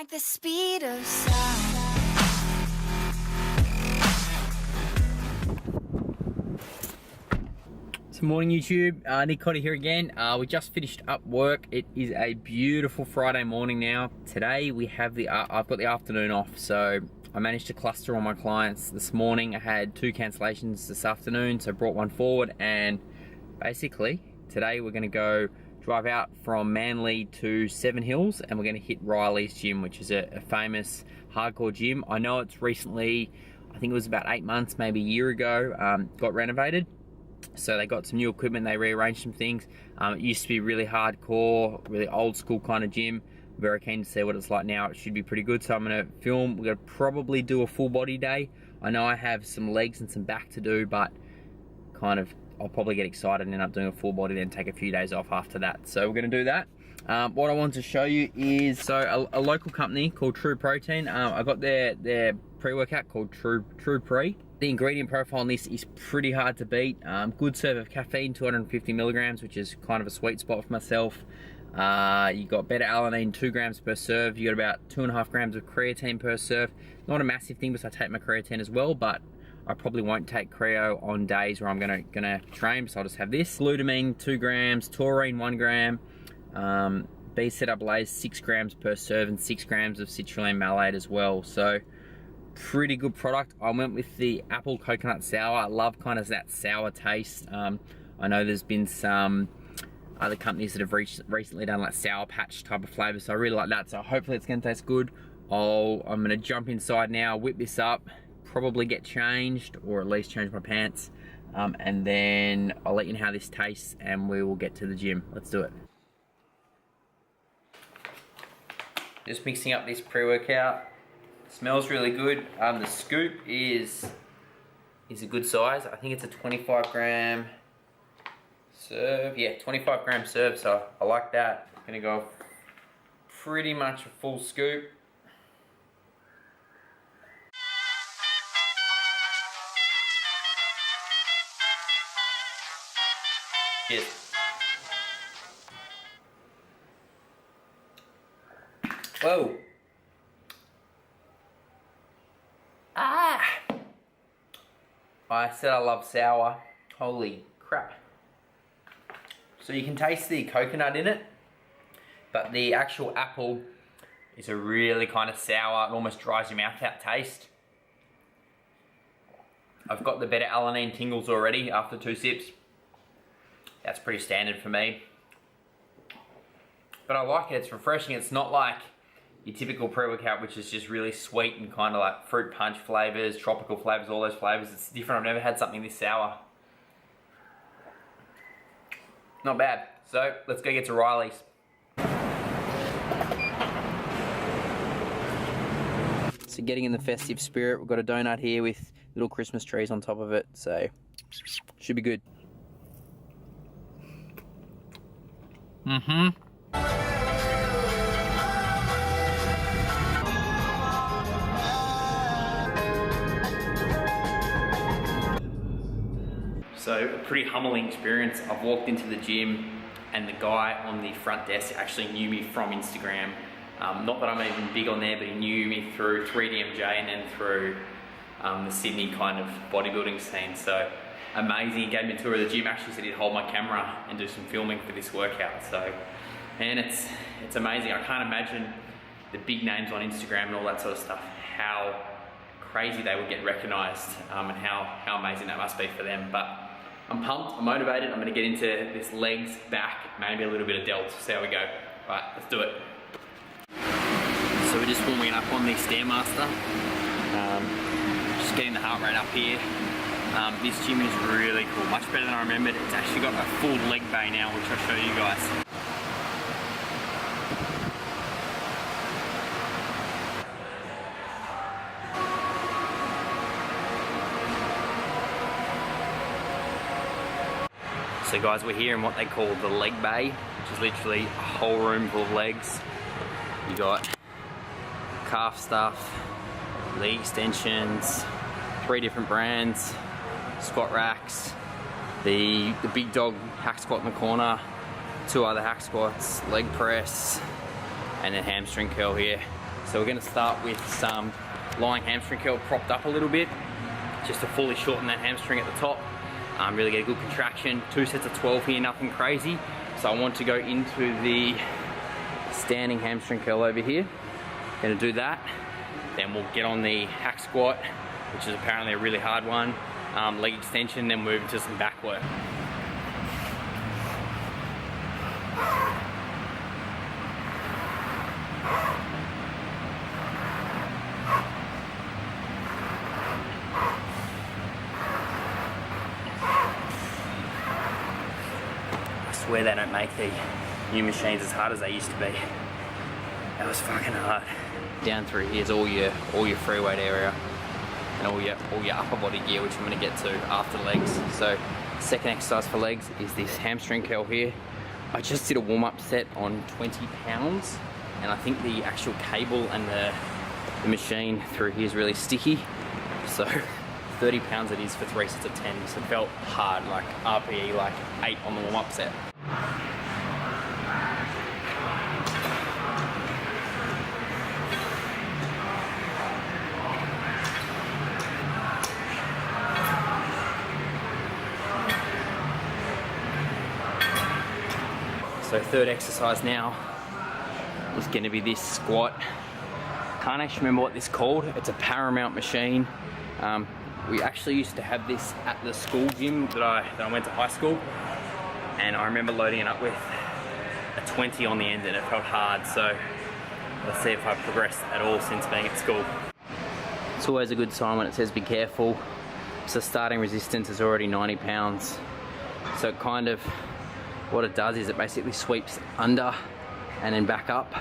like the speed of sound. Good morning YouTube, Nick Cotter here again. We just finished up work. It is a beautiful Friday morning now. Today we have I've got the afternoon off, so I managed to cluster all my clients this morning. I had 2 cancellations this afternoon, so brought one forward, and basically today we're gonna go drive out from Manly to Seven Hills and we're gonna hit Riley's gym, which is a famous hardcore gym. I know it's recently, I think it was about 8 months, maybe a year ago, got renovated. So they got some new equipment, they rearranged some things. It used to be really hardcore, really old school kind of gym. Very keen to see what it's like now. It should be pretty good. So I'm gonna film, we're gonna probably do a full body day. I know I have some legs and some back to do, but I'll probably get excited and end up doing a full body, then take a few days off after that. So we're gonna do that. What I wanted to show you is, so a local company called truePre. I got their pre-workout called truePre. The ingredient profile on this is pretty hard to beat. Good serve of caffeine, 250 milligrams, which is kind of a sweet spot for myself. You got beta-alanine, 2 grams per serve. You got about 2.5 grams of creatine per serve. Not a massive thing because I take my creatine as well, but I probably won't take creo on days where I'm gonna train, so I'll just have this. Glutamine, 2 grams, taurine, 1 gram. B-CoA 6 grams per serve, and 6 grams of citrulline malate as well. So pretty good product. I went with the apple coconut sour. I love kind of that sour taste. I know there's been some other companies that have recently done like sour patch type of flavor, so I really like that. So hopefully it's gonna taste good. I'm gonna jump inside now, whip this up, probably get changed, or at least change my pants, and then I'll let you know how this tastes and we will get to the gym. Let's do it. Just mixing up this pre-workout. Smells really good. The scoop is a good size. I think it's a 25 gram serve. Yeah, 25 gram serve, so I like that. I'm gonna go pretty much a full scoop. Yes. Whoa. I said I love sour. Holy crap. So you can taste the coconut in it, but the actual apple is a really kind of sour, it almost dries your mouth out taste. I've got the beta-alanine tingles already after 2 sips. That's pretty standard for me. But I like it, it's refreshing. It's not like your typical pre-workout, which is just really sweet and kind of like fruit punch flavors, tropical flavors, all those flavors. It's different. I've never had something this sour. Not bad. So let's go get to Riley's. So getting in the festive spirit, we've got a donut here with little Christmas trees on top of it. So should be good. So a pretty humbling experience. I've walked into the gym and the guy on the front desk actually knew me from Instagram. Not that I'm even big on there, but he knew me through 3DMJ and then through the Sydney kind of bodybuilding scene. So amazing. He gave me a tour of the gym, actually said he'd hold my camera and do some filming for this workout. So, man, it's amazing. I can't imagine the big names on Instagram and all that sort of stuff, how crazy they would get recognized, and how amazing that must be for them. But I'm pumped, I'm motivated. I'm gonna get into this legs, back, maybe a little bit of delts, see how we go. Right, let's do it. So we're just warming up on the Stairmaster. Just getting the heart rate up here. This gym is really cool, much better than I remembered. It's actually got a full leg bay now, which I'll show you guys. So guys, we're here in what they call the leg bay, which is literally a whole room full of legs. You got calf stuff, leg extensions, 3 different brands, squat racks, the big dog hack squat in the corner, 2 other hack squats, leg press, and a hamstring curl here. So So we're going to start with some lying hamstring curl propped up a little bit, just to fully shorten that hamstring at the top. Really get a good contraction. 2 sets of 12 here, nothing crazy. So I want to go into the standing hamstring curl over here. Going to do that. Then we'll get on the hack squat, which is apparently a really hard one. Leg extension, then move into some back work. I swear they don't make the new machines as hard as they used to be. That was fucking hard. Down through here's all your free weight area and all your upper body gear, which I'm going to get to after legs. So second exercise for legs is this hamstring curl here. I just did a warm-up set on 20 pounds, and I think the actual cable and the machine through here is really sticky. So 30 pounds it is for 3 sets of 10. So it felt hard, like RPE like 8 on the warm-up set. So third exercise now is going to be this squat. Can't actually remember what this is called. It's a Paramount machine. We actually used to have this at the school gym that I went to high school, and I remember loading it up with a 20 on the end, and it felt hard. So let's see if I've progressed at all since being at school. It's always a good sign when it says be careful. So starting resistance is already 90 pounds. So kind of what it does is it basically sweeps under and then back up,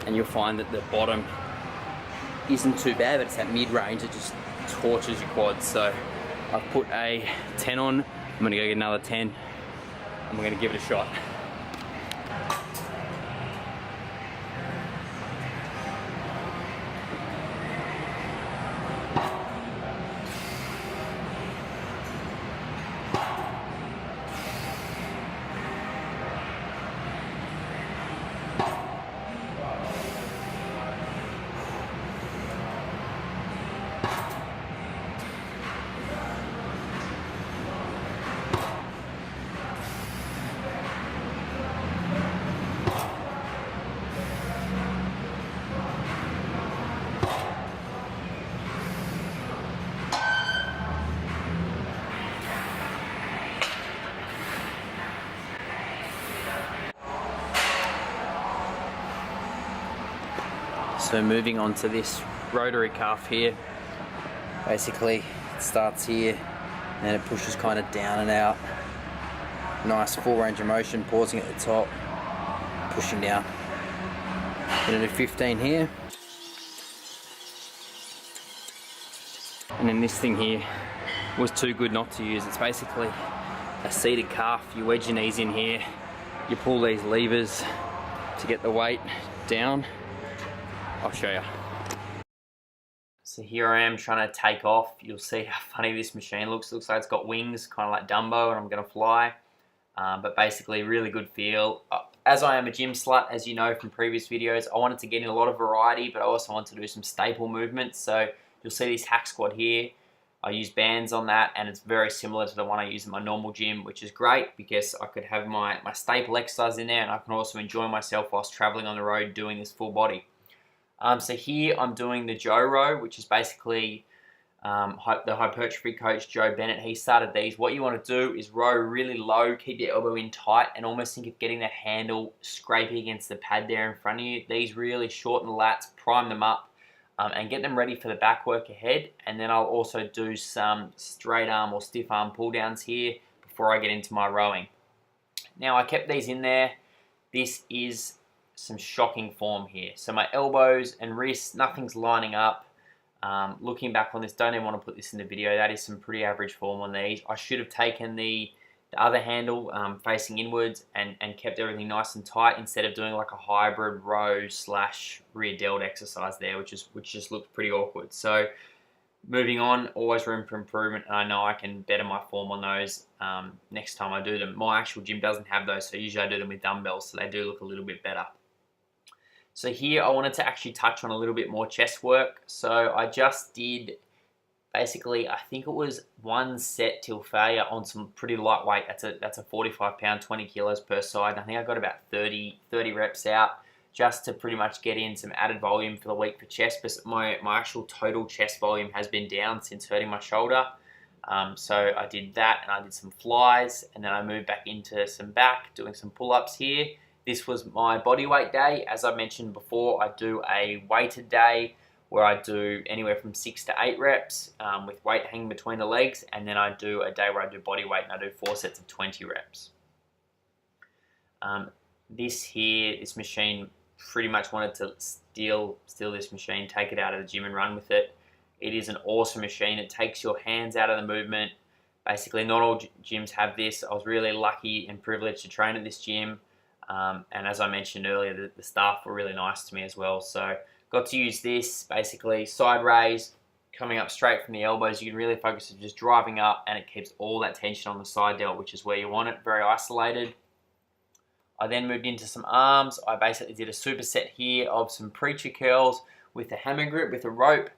and you'll find that the bottom isn't too bad, but it's that mid-range that just tortures your quads. So I've put a 10 on, I'm gonna go get another 10, and we're gonna give it a shot. So moving on to this rotary cuff here, basically it starts here and then it pushes kind of down and out. Nice full range of motion, pausing at the top, pushing down. Gonna do 15 here. And then this thing here was too good not to use. It's basically a seated calf. You wedge your knees in here, you pull these levers to get the weight down. I'll show you. So here I am trying to take off. You'll see how funny this machine looks. It looks like it's got wings, kind of like Dumbo, and I'm gonna fly. But basically, really good feel. As I am a gym slut, as you know from previous videos, I wanted to get in a lot of variety, but I also want to do some staple movements. So you'll see this hack squat here. I use bands on that, and it's very similar to the one I use in my normal gym, which is great because I could have my staple exercise in there, and I can also enjoy myself whilst traveling on the road doing this full body. So here I'm doing the Joe row, which is basically the hypertrophy coach Joe Bennett. He started these. What you want to do is row really low, keep your elbow in tight, and almost think of getting that handle scraping against the pad there in front of you. These really shorten the lats, prime them up, and get them ready for the back work ahead. And then I'll also do some straight arm or stiff arm pull downs here before I get into my rowing. Now I kept these in there. This is some shocking form here. So my elbows and wrists, nothing's lining up. Looking back on this, don't even want to put this in the video. That is some pretty average form on these. I should have taken the other handle facing inwards and kept everything nice and tight instead of doing like a hybrid row / rear delt exercise there, which just looked pretty awkward. So moving on, always room for improvement, and I know I can better my form on those next time I do them. My actual gym doesn't have those, so usually I do them with dumbbells, so they do look a little bit better. So here I wanted to actually touch on a little bit more chest work. So I just did basically, I think it was 1 set till failure on some pretty lightweight. That's a 45 pound, 20 kilos per side. I think I got about 30 reps out just to pretty much get in some added volume for the week for chest. But my actual total chest volume has been down since hurting my shoulder. So I did that, and I did some flies, and then I moved back into some back, doing some pull-ups here. This was my body weight day. As I mentioned before, I do a weighted day where I do anywhere from 6 to 8 reps with weight hanging between the legs, and then I do a day where I do body weight and I do 4 sets of 20 reps. This machine, pretty much wanted to steal this machine, take it out of the gym and run with it. It is an awesome machine. It takes your hands out of the movement. Basically, not all gyms have this. I was really lucky and privileged to train at this gym. And as I mentioned earlier, the staff were really nice to me as well. So got to use this, basically side raise, coming up straight from the elbows. You can really focus on just driving up, and it keeps all that tension on the side delt, which is where you want it, very isolated. I then moved into some arms. I basically did a superset here of some preacher curls with a hammer grip, with a rope,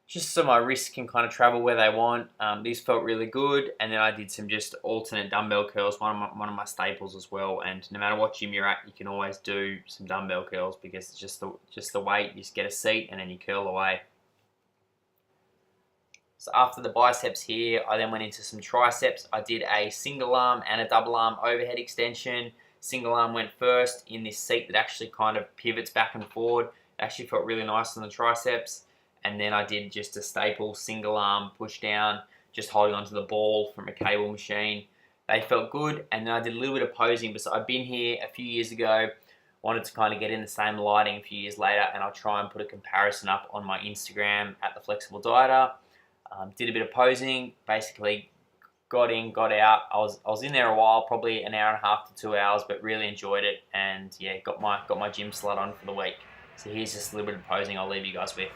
just so my wrists can kind of travel where they want. These felt really good. And then I did some just alternate dumbbell curls, one of my staples as well. And no matter what gym you're at, you can always do some dumbbell curls because it's just the weight. You just get a seat and then you curl away. So after the biceps here, I then went into some triceps. I did a single arm and a double arm overhead extension. Single arm went first in this seat that actually kind of pivots back and forward. It actually felt really nice on the triceps. And then I did just a staple single arm push down, just holding onto the ball from a cable machine. They felt good. And then I did a little bit of posing. But so I've been here a few years ago, wanted to kind of get in the same lighting a few years later, and I'll try and put a comparison up on my Instagram at The Flexible Dieter. Did a bit of posing, basically got in, got out. I was in there a while, probably an hour and a half to 2 hours, but really enjoyed it. And yeah, got my gym slot on for the week. So here's just a little bit of posing I'll leave you guys with.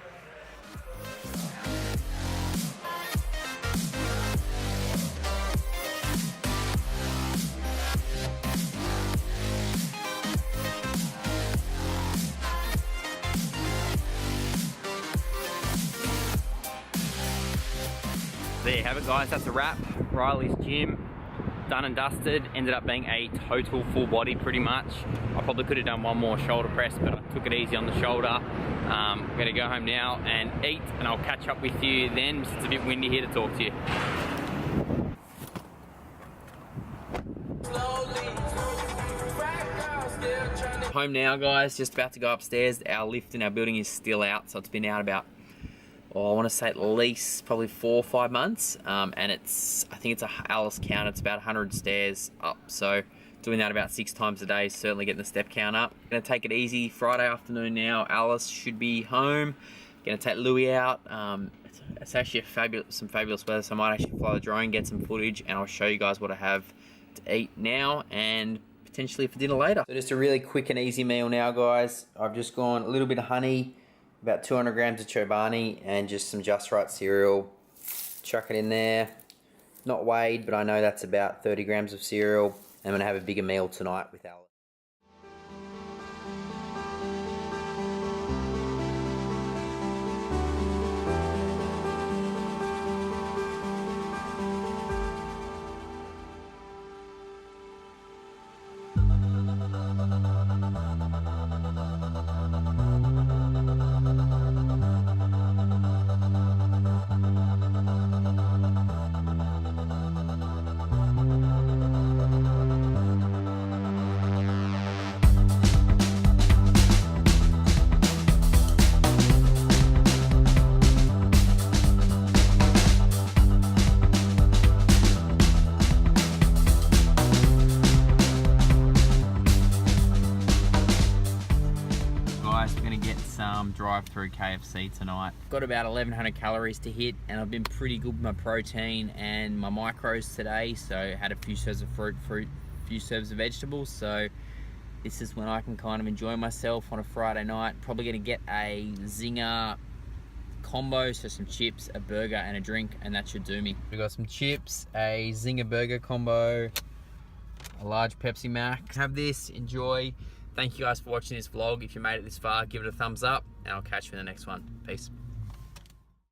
There you have it, guys. That's a wrap. Riley's gym, done and dusted. Ended up being a total full body pretty much. I probably could have done one more shoulder press, but I took it easy on the shoulder. I'm gonna go home now and eat, and I'll catch up with you then. It's a bit windy here to talk to you. Home now, guys. Just about to go upstairs. Our lift in our building is still out, so it's been out about, I want to say at least probably 4 or 5 months, and I think it's a Alice count. It's about 100 stairs up, so doing that about 6 times a day is certainly getting the step count up. Gonna take it easy. Friday afternoon now. Alice should be home. Gonna take Louie out. It's actually some fabulous weather, so I might actually fly the drone, get some footage, and I'll show you guys what I have to eat now and potentially for dinner later. So just a really quick and easy meal now, guys. I've just gone a little bit of honey, about 200 grams of chobani, and just some Just Right cereal. Chuck it in there. Not weighed, but I know that's about 30 grams of cereal. I'm gonna have a bigger meal tonight with Alice. Drive-through KFC tonight. Got about 1100 calories to hit, and I've been pretty good with my protein and my micros today. So had a few serves of fruit, few serves of vegetables. So this is when I can kind of enjoy myself on a Friday night. Probably gonna get a zinger combo, so some chips, a burger, and a drink, and that should do me. We got some chips, a zinger burger combo, a large Pepsi Max. Have this, enjoy. Thank you guys for watching this vlog. If you made it this far, give it a thumbs up, and I'll catch you in the next one. Peace.